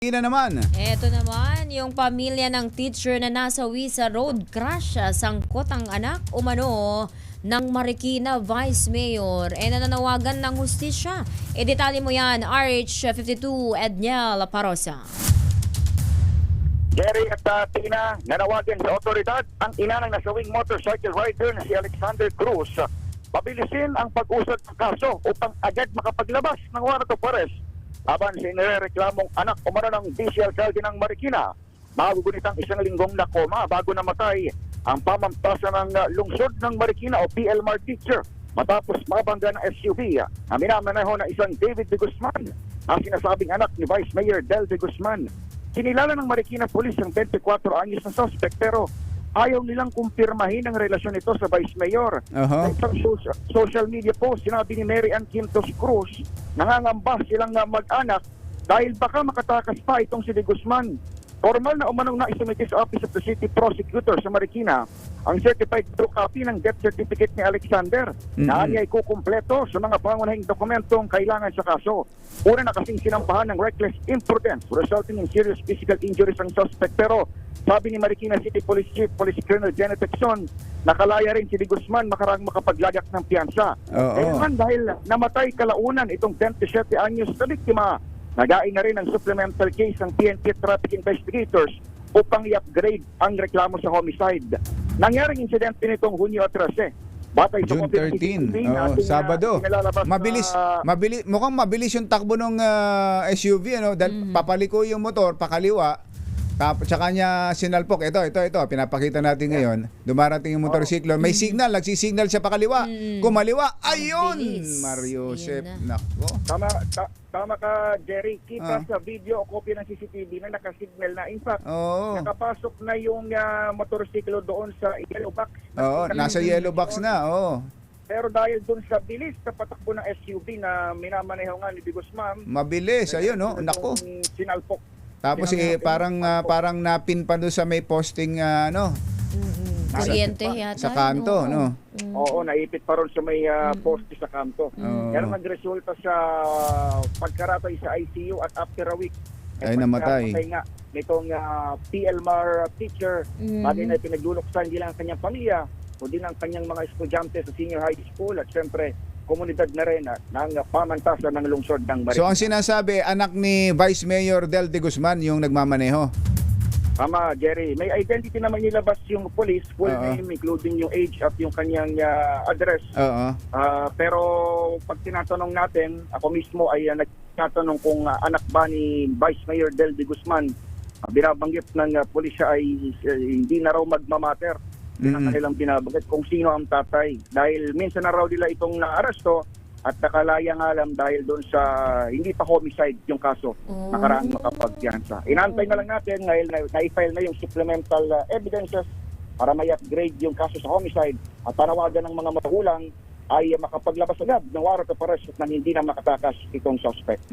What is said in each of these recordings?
Ina naman. Eto naman, yung pamilya ng teacher na nasawi sa road crash, sangkot ang anak umano ng Marikina Vice Mayor. Nananawagan ng hustisya. Detalye mo yan, RH52 Edniel Parosa. Jerry at Tina, nanawagan sa otoridad ang ina ng nasawing motorcycle rider na si Alexander Cruz. Pabilisin ang pag-usad ng kaso upang agad makapaglabas ng warrant of arrest laban sa inireklamong anak umano ng DC Alcalde ng Marikina. Magugunit ang isang linggong na koma bago namatay ang pamampasan ng lungsod ng Marikina o PLMAR teacher matapos mabangga ng SUV na minamaneho na isang David de Guzman, ang sinasabing anak ni Vice Mayor Del de Guzman. Kinilala ng Marikina Police ang 24 anyos na suspect pero ayaw nilang kumpirmahin ang relasyon nito sa Vice Mayor. Sa isang social media post, sinabi ni Mary Ann Quintos Cruz, nangangamba silang mag-anak dahil baka makatakas pa itong si De Guzman. Formal na umanong na isumiti sa Office of the City Prosecutor sa Marikina ang certified true copy ng death certificate ni Alexander na ay kukumpleto sa mga pangunahing dokumentong kailangan sa kaso. Una na kasing sinampahan ng reckless imprudence resulting in serious physical injuries ang suspect pero sabi ni Marikina City Police Chief Police Colonel Janet Texon, nakalaya rin si De Guzman makarang makapaglagak ng piyansa. Kailan dahil namatay kalaunan itong 27 anyos na biktima, nagain na rin ang supplemental case ng PNP Traffic Investigators upang i-upgrade ang reklamo sa homicide. Nangyaring insidente nitong Hunyo 13. Batay sa June 13, Sabado. Mukhang mabilis yung takbo ng SUV, ano? Dahil papaliko yung motor, pakaliwa. Tsaka niya sinalpok. Ito. Pinapakita natin ngayon. Dumarating yung motorsiklo. May signal. Nagsisignal siya pakaliwa. Kumaliwa. Ayun! Mario Josep. Nako. Tama ka, Jerry. Kita sa video o kopya ng CCTV na nakasignal na. In fact, nakapasok na yung motorsiklo doon sa yellow box. Nasa yellow box na. Pero dahil doon sa bilis sa patakbo ng SUV na minamaneho nga ni De Guzman. Mabilis. Ayun, Nako. Sinalpok. Tapos parang napin pa doon sa may posting kuryente yata. Sa kanto, no? Oo, naipit pa ron sa may poste sa kanto. Pero nagresulta sa pagkaratay sa ICU at after a week ay namatay nga nitong PLMAR teacher. Bagay na pinagluluksan hindi lang ang kanyang pamilya kundi ang kanyang mga estudyante sa senior high school at syempre komunidad na rin ng pamantasan ng lungsod ng Marikina. So ang sinasabi, anak ni Vice Mayor Del de Guzman yung nagmamaneho? Tama, Jerry. May identity naman nilabas yung police, full name, including yung age at yung kanyang address. Pero pag tinatanong natin, ako mismo ay nagtatanong kung anak ba ni Vice Mayor Del de Guzman, binabanggit ng pulisya ay hindi na raw magmamater. Kanilang binabanggit kung sino ang tatay. Dahil minsan na raw nila itong naaresto at nakalaya nga alam dahil doon sa hindi pa homicide yung kaso nakaraang makapagpiyansa. Inantay na lang natin ngayon na-file na yung supplemental evidences para may upgrade yung kaso sa homicide at panawagan ng mga magulang ay makapaglabas agad ng warrant of arrest na hindi na makatakas itong suspect.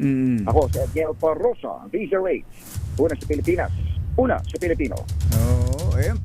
Ako si Edniel Parosa, Visa Rage. Una sa Pilipinas, una sa Pilipino. Ayun,